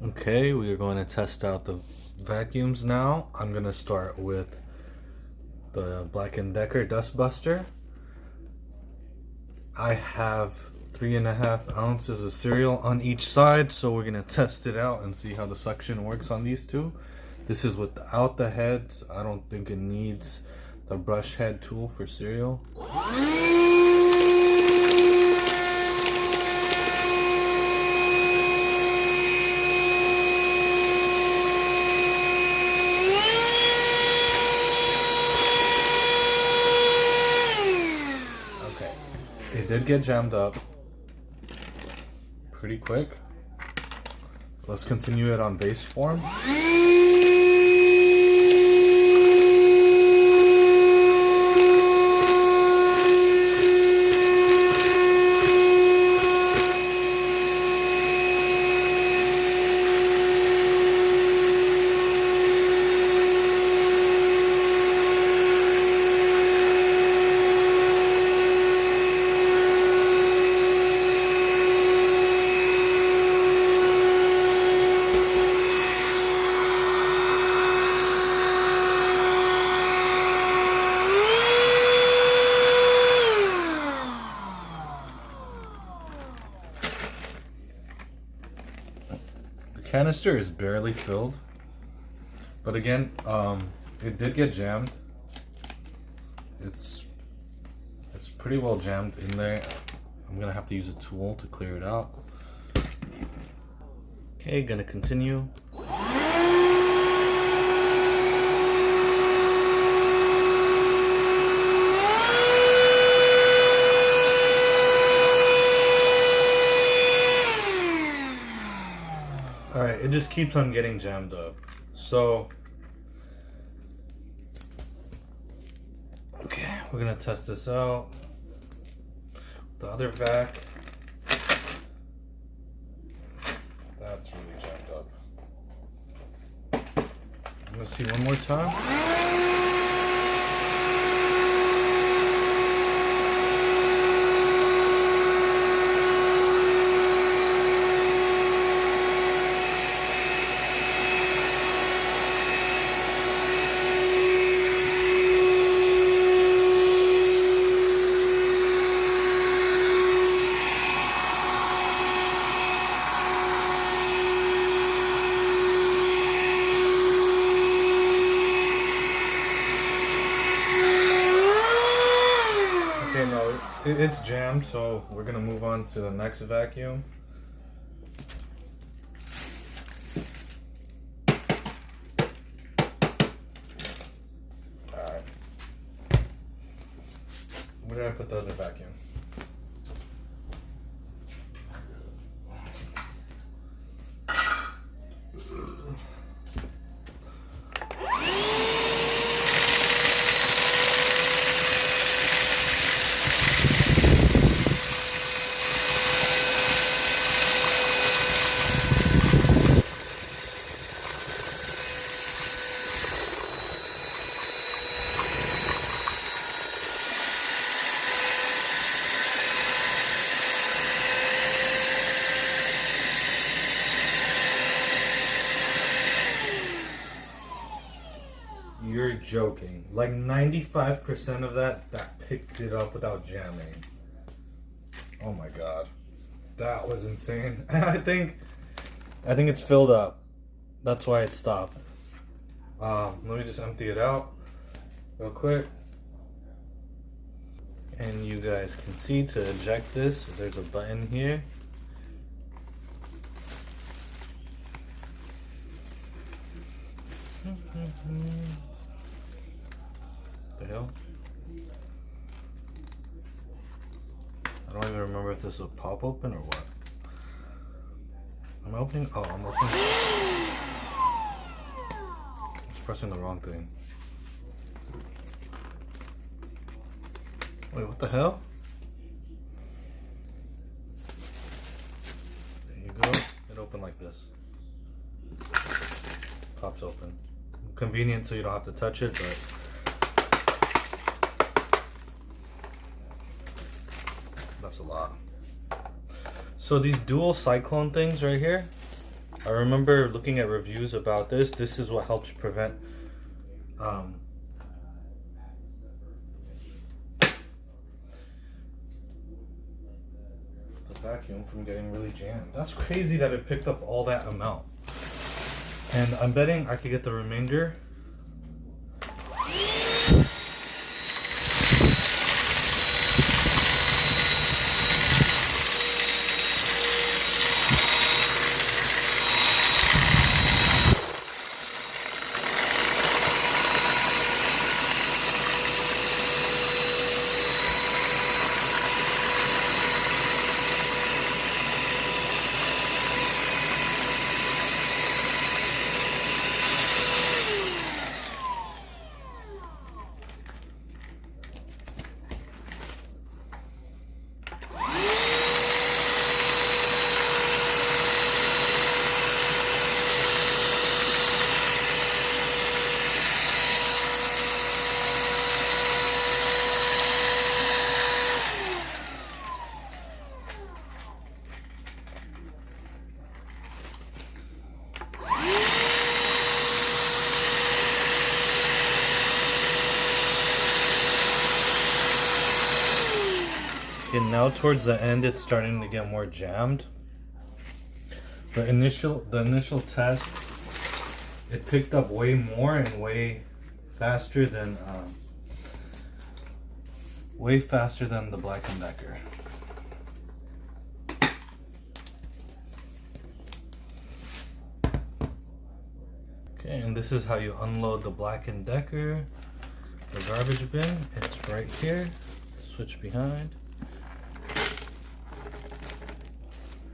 Okay, we are going to test out the vacuums now. I'm going to start with the Black & Decker Dustbuster. I have 3.5 ounces of cereal on each side, so we're going to test it out and see how the suction works on these two. This is without the heads. I don't think it needs the brush head tool for cereal. It did get jammed up pretty quick. Let's continue it on base form. Canister is barely filled, but again, it did get jammed. It's pretty well jammed in there. I'm gonna have to use a tool to clear it out. Okay, gonna continue. Alright, it just keeps on getting jammed up. So, okay, we're gonna test this out. The other vac, that's really jammed up. I'm gonna see one more time. No, it's jammed, so we're gonna move on to the next vacuum. Alright. Where did I put the other vacuum? You're joking. Like 95% of that picked it up without jamming. Oh my god. That was insane. I think it's filled up. That's why it stopped. Let me just empty it out real quick. And you guys can see, to eject this, there's a button here. The hell? I don't even remember if this will pop open or what. Am I opening? Oh, I'm opening. I was pressing the wrong thing. Wait, what the hell? There you go. It opened like this. Pops open. Convenient so you don't have to touch it, but that's a lot. So these dual cyclone things right here, I remember looking at reviews about this. This is what helps prevent the vacuum from getting really jammed. That's crazy that it picked up all that amount. And I'm betting I could get the remainder. And now towards the end, it's starting to get more jammed. The initial test, it picked up way more and way faster than the Black & Decker. Okay, and this is how you unload the Black & Decker, the garbage bin. It's right here. Switch behind.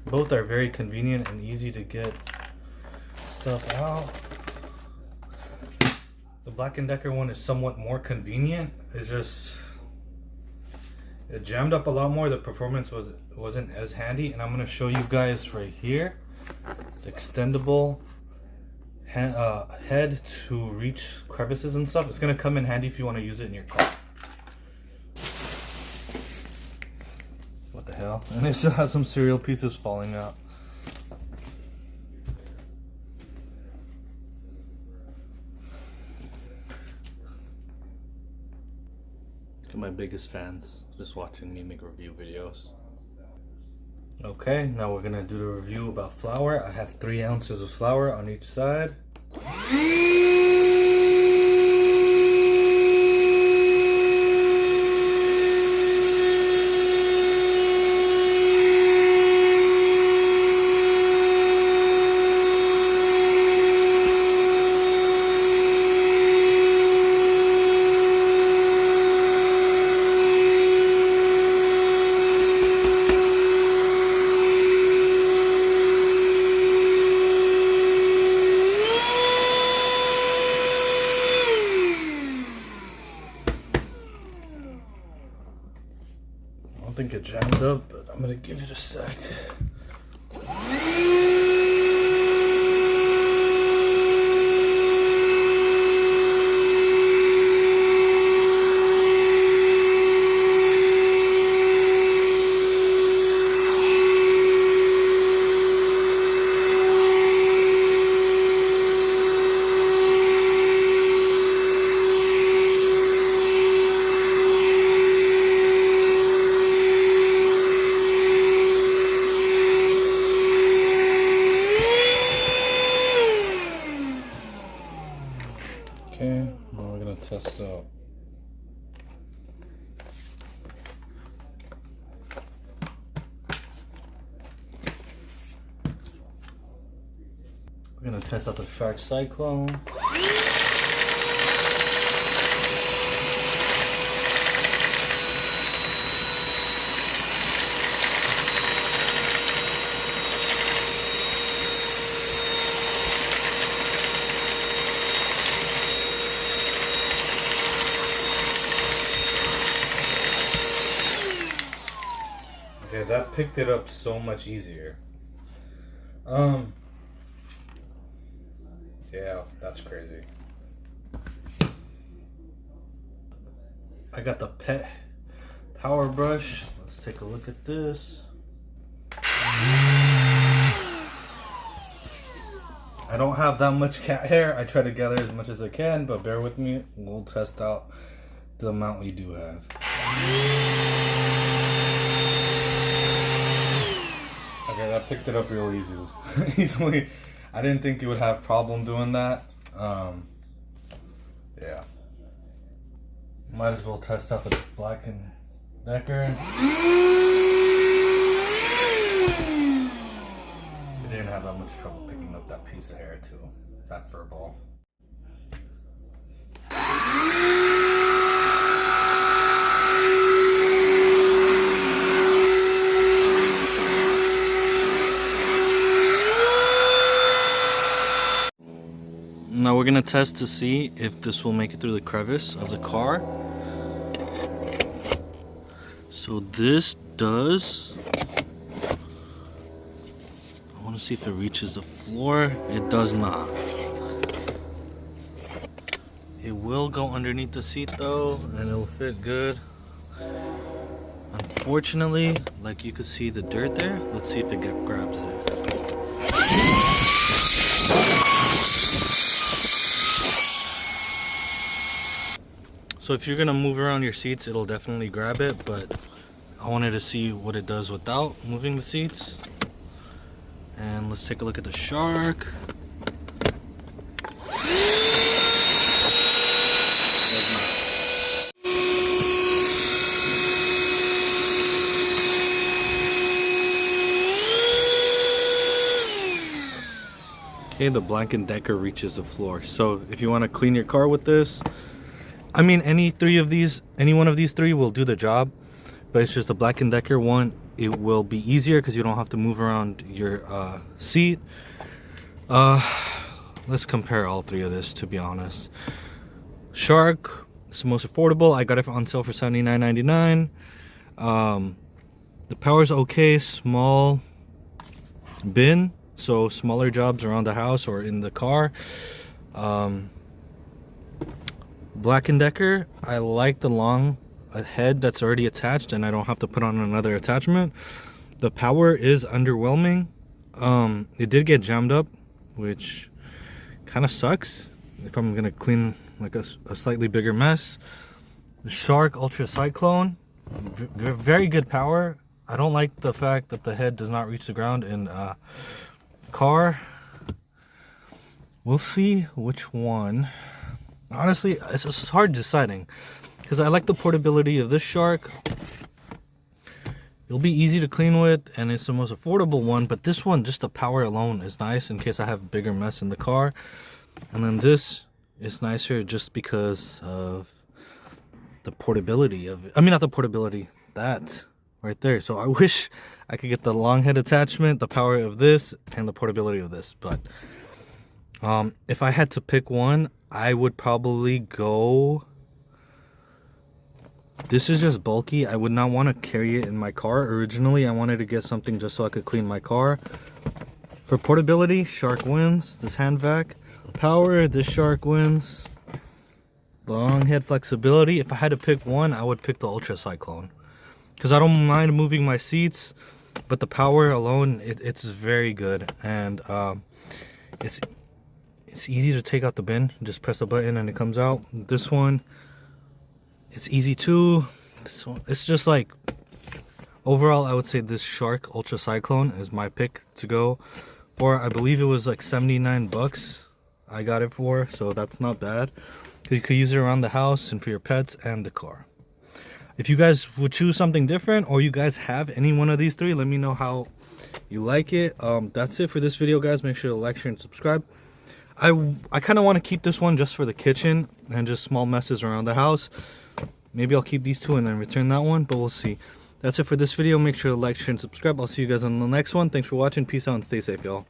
Both are very convenient and easy to get stuff out. The Black & Decker one is somewhat more convenient. It's just, it jammed up a lot more. The performance wasn't as handy, and I'm going to show you guys right here the extendable head to reach crevices and stuff. It's going to come in handy if you want to use it in your car. What the hell? And it still has some cereal pieces falling out. Look at my biggest fans just watching me make review videos. Okay, now we're gonna do the review about flour. I have 3 ounces of flour on each side. I don't think it jammed up, but I'm gonna give it a sec. Okay, now we're gonna test out. We're gonna test out the UltraCyclone. Okay, that picked it up so much easier. Yeah, that's crazy. I got the pet power brush. Let's take a look at this. I don't have that much cat hair. I try to gather as much as I can, but bear with me. We'll test out the amount we do have. Okay, that picked it up real easily. I didn't think it would have problem doing that. Yeah. Might as well test out the Black & Decker. It didn't have that much trouble picking up that piece of hair too, that fur ball. Now we're gonna test to see if this will make it through the crevice of the car. So this does. I want to see if it reaches the floor. It does not. It will go underneath the seat though, and it'll fit good. Unfortunately, like you can see the dirt there. Let's see if it grabs it. So if you're gonna move around your seats, it'll definitely grab it, but I wanted to see what it does without moving the seats. And let's take a look at the shark. Okay, the Black & Decker reaches the floor. So if you want to clean your car with this, I mean, any one of these three will do the job, but it's just the Black & Decker one. It will be easier because you don't have to move around your seat. Let's compare all three of this, to be honest. Shark is the most affordable. I got it on sale for $79.99. The power's okay, small bin, so smaller jobs around the house or in the car. Black & Decker, I like the long head that's already attached and I don't have to put on another attachment. The power is underwhelming. It did get jammed up, which kind of sucks if I'm gonna clean like a slightly bigger mess. The Shark UltraCyclone, very good power. I don't like the fact that the head does not reach the ground in car. We'll see which one. Honestly, it's just hard deciding because I like the portability of this Shark. It'll be easy to clean with and it's the most affordable one, but this one, just the power alone is nice in case I have a bigger mess in the car. And then this is nicer just because of the portability of it. I mean, not the portability, that right there. So I wish I could get the long head attachment, the power of this, and the portability of this. But if I had to pick one, I would probably go. This is just bulky. I would not want to carry it in my car. Originally, I wanted to get something just so I could clean my car. For portability, Shark wins. This hand vac. Power, this Shark wins. Long head flexibility. If I had to pick one, I would pick the UltraCyclone. Because I don't mind moving my seats, but the power alone, it's very good. And it's easy to take out the bin. Just press a button and it comes out. This one, it's easy too. This one, it's just like, overall, I would say this Shark UltraCyclone is my pick to go for. I believe it was like 79 bucks I got it for, so that's not bad. You could use it around the house and for your pets and the car. If you guys would choose something different, or you guys have any one of these three, let me know how you like it. That's it for this video, guys. Make sure to like, share, and subscribe. I kind of want to keep this one just for the kitchen and just small messes around the house. Maybe I'll keep these two and then return that one, but we'll see. That's it for this video. Make sure to like, share, and subscribe. I'll see you guys on the next one. Thanks for watching. Peace out and stay safe, y'all.